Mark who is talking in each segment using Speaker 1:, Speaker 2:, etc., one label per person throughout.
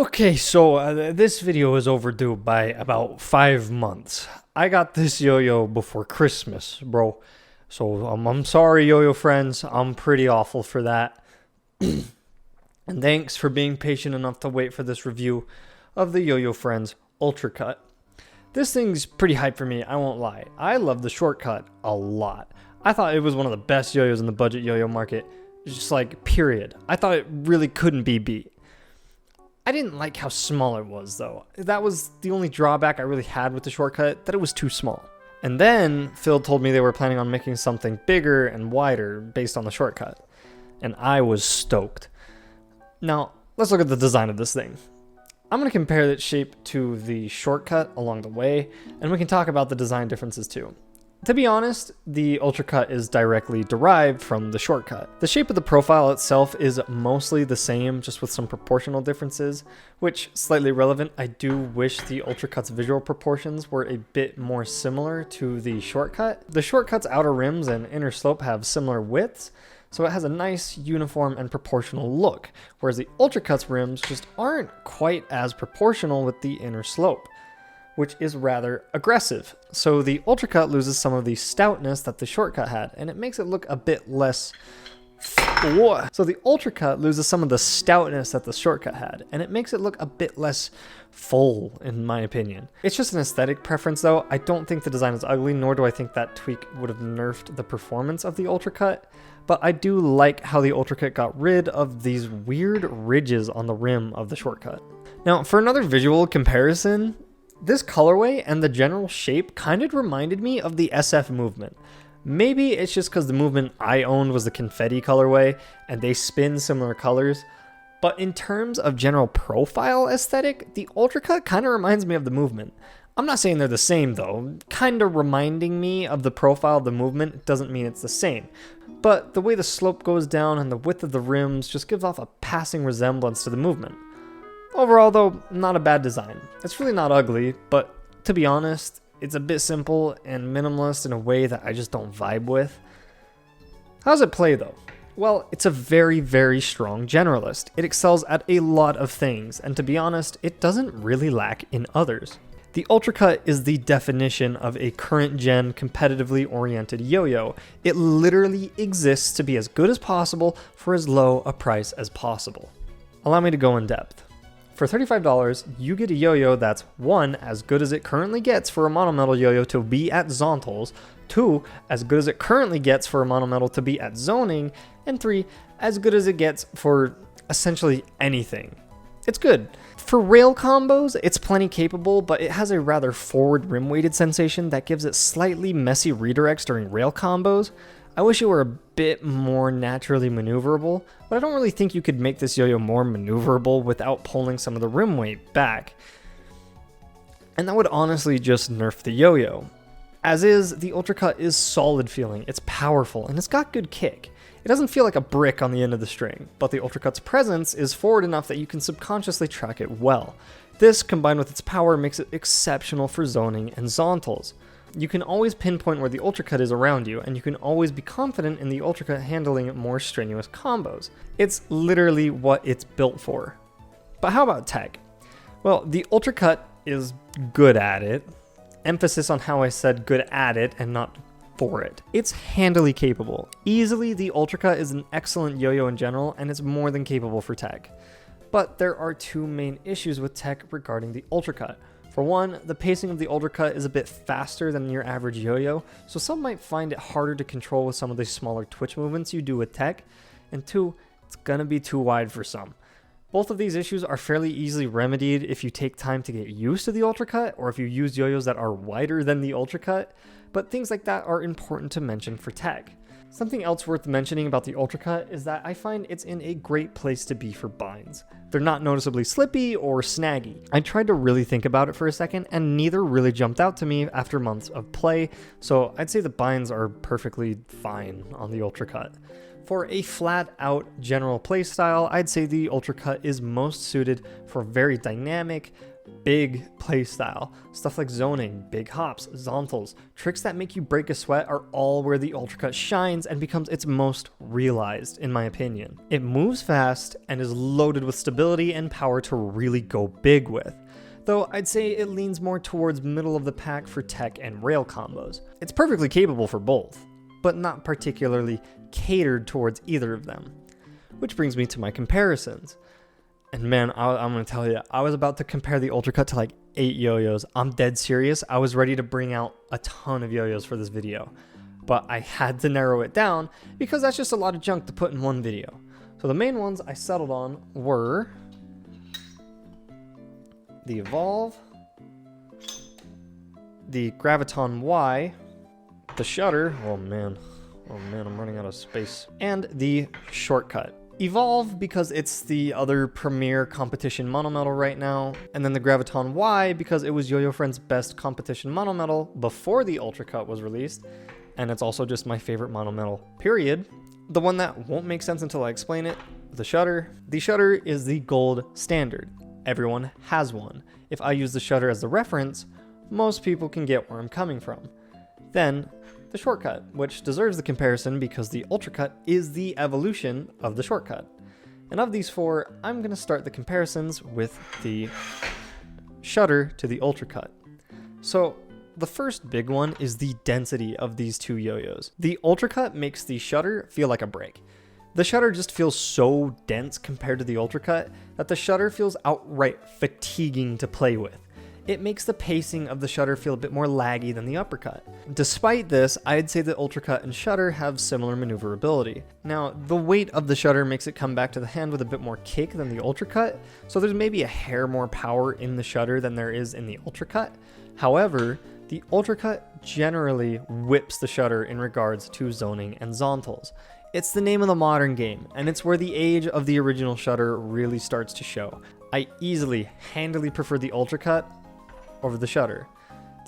Speaker 1: Okay, so this video is overdue by about 5 months. I got this yo-yo before Christmas, bro. So I'm sorry, yo-yo friends. I'm pretty awful for that. And thanks for being patient enough to wait for this review of the Yo-Yo Friends Ultracut. This thing's pretty hype for me, I won't lie. I love the shortcut a lot. I thought it was one of the best yo-yos in the budget yo-yo market. Just like, period. I thought it really couldn't be beat. I didn't like how small it was, though. That was the only drawback I really had with the shortcut, that it was too small. And then Phil told me they were planning on making something bigger and wider based on the shortcut. And I was stoked. Now, let's look at the design of this thing. I'm going to compare its shape to the shortcut along the way, and we can talk about the design differences too. To be honest, the Ultracut is directly derived from the shortcut. The shape of the profile itself is mostly the same, just with some proportional differences, which, slightly relevant, I do wish the Ultracut's visual proportions were a bit more similar to the shortcut. The shortcut's outer rims and inner slope have similar widths, so it has a nice, uniform, and proportional look, whereas the Ultracut's rims just aren't quite as proportional with the inner slope, which is rather aggressive. So the Ultracut loses some of the stoutness that the shortcut had, and it makes it look a bit less... So the Ultracut loses some of the stoutness that the shortcut had, and it makes it look a bit less full, in my opinion. It's just an aesthetic preference though. I don't think the design is ugly, nor do I think that tweak would have nerfed the performance of the Ultracut, but I do like how the Ultracut got rid of these weird ridges on the rim of the shortcut. Now, for another visual comparison, this colorway and the general shape kind of reminded me of the SF movement. Maybe it's just because the movement I owned was the confetti colorway and they spin similar colors, but in terms of general profile aesthetic, the Ultracut kind of reminds me of the movement. I'm not saying they're the same though. Kind of reminding me of the profile of the movement doesn't mean it's the same, but the way the slope goes down and the width of the rims just gives off a passing resemblance to the movement. Overall though, not a bad design. It's really not ugly, but to be honest, it's a bit simple and minimalist in a way that I just don't vibe with. How does it play though? Well, it's a very, very strong generalist. It excels at a lot of things, and to be honest, it doesn't really lack in others. The Ultracut is the definition of a current-gen, competitively oriented yo-yo. It literally exists to be as good as possible for as low a price as possible. Allow me to go in depth. For $35, you get a yo-yo that's 1, as good as it currently gets for a monometal yo-yo to be at Zontals, 2, as good as it currently gets for a monometal to be at zoning, and 3, as good as it gets for essentially anything. It's good. For rail combos, it's plenty capable, but it has a rather forward rim-weighted sensation that gives it slightly messy redirects during rail combos. I wish it were a bit more naturally maneuverable, but I don't really think you could make this yo-yo more maneuverable without pulling some of the rim weight back. And that would honestly just nerf the yo-yo. As is, the Ultracut is solid feeling, it's powerful, and it's got good kick. It doesn't feel like a brick on the end of the string, but the Ultracut's presence is forward enough that you can subconsciously track it well. This, combined with its power, makes it exceptional for zoning and Zontals. You can always pinpoint where the Ultracut is around you, and you can always be confident in the Ultracut handling more strenuous combos. It's literally what it's built for. But how about tech? Well, the Ultracut is good at it. Emphasis on how I said good at it and not for it. It's handily capable. Easily, the Ultracut is an excellent yo-yo in general, and it's more than capable for tech. But there are two main issues with tech regarding the Ultracut. For one, the pacing of the Ultracut is a bit faster than your average yo-yo, so some might find it harder to control with some of the smaller twitch movements you do with tech. And two, it's gonna be too wide for some. Both of these issues are fairly easily remedied if you take time to get used to the Ultracut, or if you use yo-yos that are wider than the Ultracut, but things like that are important to mention for tech. Something else worth mentioning about the Ultracut is that I find it's in a great place to be for binds. They're not noticeably slippy or snaggy. I tried to really think about it for a second, and neither really jumped out to me after months of play, so I'd say the binds are perfectly fine on the Ultracut. For a flat out general playstyle, I'd say the Ultracut is most suited for very dynamic, big playstyle. Stuff like zoning, big hops, zontals, tricks that make you break a sweat are all where the Ultracut shines and becomes its most realized, in my opinion. It moves fast and is loaded with stability and power to really go big with. Though I'd say it leans more towards middle of the pack for tech and rail combos. It's perfectly capable for both, but not particularly catered towards either of them. Which brings me to my comparisons. And man, I'm going to tell you, I was about to compare the Ultracut to like 8 yo-yos. I'm dead serious. I was ready to bring out a ton of yo-yos for this video. But I had to narrow it down because that's just a lot of junk to put in one video. So the main ones I settled on were the Evolve, the Graviton Y, the Shutter, oh man, I'm running out of space, and the Shortcut. Evolve because it's the other premier competition monometal right now, and then the Graviton Y because it was Yo-Yo Friend's best competition monometal before the Ultracut was released, and it's also just my favorite monometal, period. The one that won't make sense until I explain it, the Shutter. The Shutter is the gold standard. Everyone has one. If I use the Shutter as the reference, most people can get where I'm coming from. Then, the Shortcut, which deserves the comparison because the Ultracut is the evolution of the Shortcut. And of these four, I'm going to start the comparisons with the Shutter to the Ultracut. So, the first big one is the density of these two yo-yos. The Ultracut makes the Shutter feel like a break. The Shutter just feels so dense compared to the Ultracut that the Shutter feels outright fatiguing to play with. It makes the pacing of the Shutter feel a bit more laggy than the Uppercut. Despite this, I'd say the Ultracut and Shutter have similar maneuverability. Now, the weight of the Shutter makes it come back to the hand with a bit more kick than the Ultracut, so there's maybe a hair more power in the Shutter than there is in the Ultracut. However, the Ultracut generally whips the Shutter in regards to zoning and zontals. It's the name of the modern game, and it's where the age of the original Shutter really starts to show. I handily prefer the Ultracut over the Shutter.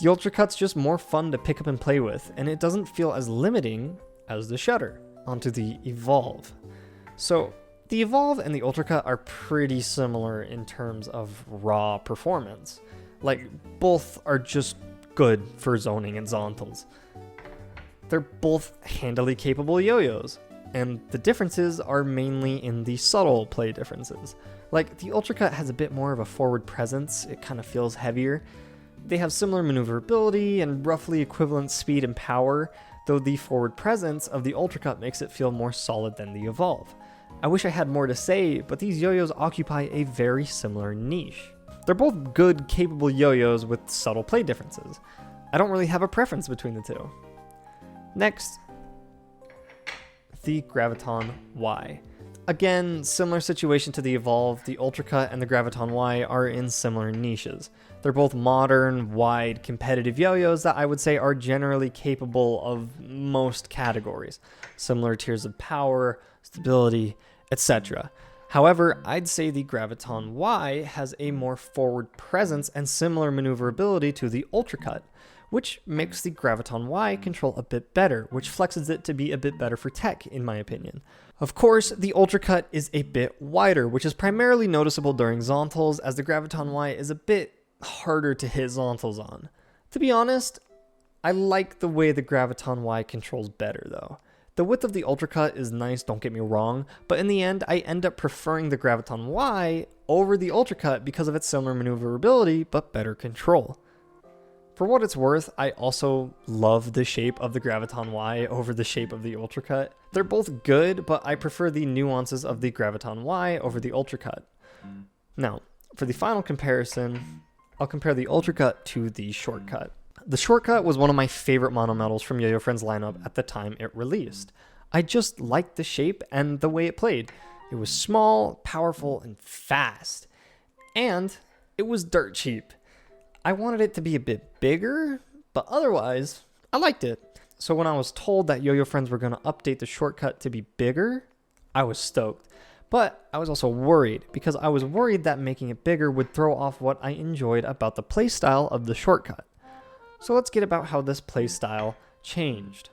Speaker 1: The Ultracut's just more fun to pick up and play with, and it doesn't feel as limiting as the Shutter. Onto the Evolve. So, the Evolve and the Ultracut are pretty similar in terms of raw performance. Like, both are just good for zoning and zontals. They're both handily capable yo-yos, and the differences are mainly in the subtle play differences. Like, the Ultracut has a bit more of a forward presence, it kind of feels heavier. They have similar maneuverability and roughly equivalent speed and power, though the forward presence of the Ultracut makes it feel more solid than the Evolve. I wish I had more to say, but these yo-yos occupy a very similar niche. They're both good, capable yo-yos with subtle play differences. I don't really have a preference between the two. Next, the Graviton Y. Again, similar situation to the Evolve, the Ultracut and the Graviton Y are in similar niches. They're both modern, wide, competitive yo-yos that I would say are generally capable of most categories. Similar tiers of power, stability, etc. However, I'd say the Graviton Y has a more forward presence and similar maneuverability to the Ultracut, which makes the Graviton Y control a bit better, which flexes it to be a bit better for tech, in my opinion. Of course, the Ultracut is a bit wider, which is primarily noticeable during zontals, as the Graviton Y is a bit harder to hit zontals on. To be honest, I like the way the Graviton Y controls better though. The width of the Ultracut is nice, don't get me wrong, but in the end I end up preferring the Graviton Y over the Ultracut because of its similar maneuverability but better control. For what it's worth, I also love the shape of the Graviton Y over the shape of the Ultracut. They're both good, but I prefer the nuances of the Graviton Y over the Ultracut. Now, for the final comparison, I'll compare the Ultracut to the Shortcut. The Shortcut was one of my favorite monometals from Yo-Yo Friend's lineup at the time it released. I just liked the shape and the way it played. It was small, powerful, and fast. And it was dirt cheap. I wanted it to be a bit bigger, but otherwise, I liked it. So when I was told that Yo-Yo Friends were going to update the Shortcut to be bigger, I was stoked. But I was also worried, because I was worried that making it bigger would throw off what I enjoyed about the playstyle of the Shortcut. So let's get about how this playstyle changed.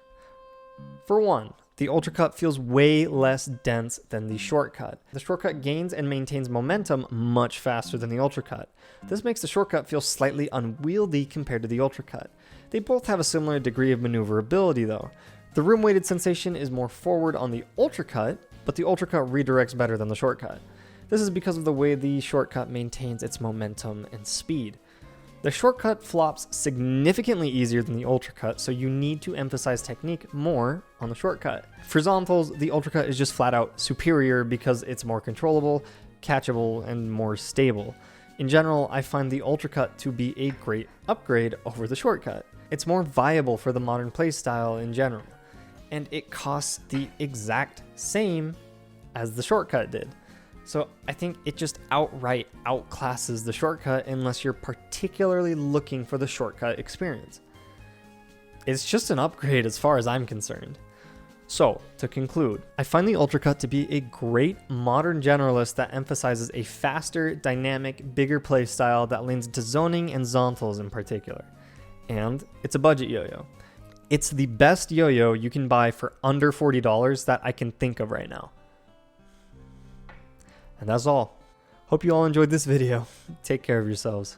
Speaker 1: For one, The Ultracut feels way less dense than the Shortcut. The Shortcut gains and maintains momentum much faster than the Ultracut. This makes the Shortcut feel slightly unwieldy compared to the Ultracut. They both have a similar degree of maneuverability though. The room-weighted sensation is more forward on the Ultracut, but the Ultracut redirects better than the Shortcut. This is because of the way the Shortcut maintains its momentum and speed. The Shortcut flops significantly easier than the Ultracut, so you need to emphasize technique more on the Shortcut. For Zonthals, the Ultracut is just flat out superior because it's more controllable, catchable, and more stable. In general, I find the Ultracut to be a great upgrade over the Shortcut. It's more viable for the modern playstyle in general, and it costs the exact same as the Shortcut did. So I think it just outright outclasses the Shortcut unless you're particularly looking for the Shortcut experience. It's just an upgrade as far as I'm concerned. So, to conclude, I find the Ultracut to be a great modern generalist that emphasizes a faster, dynamic, bigger playstyle that leans into zoning and Zonthals in particular. And it's a budget yo-yo. It's the best yo-yo you can buy for under $40 that I can think of right now. And that's all. Hope you all enjoyed this video. Take care of yourselves.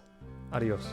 Speaker 1: Adios.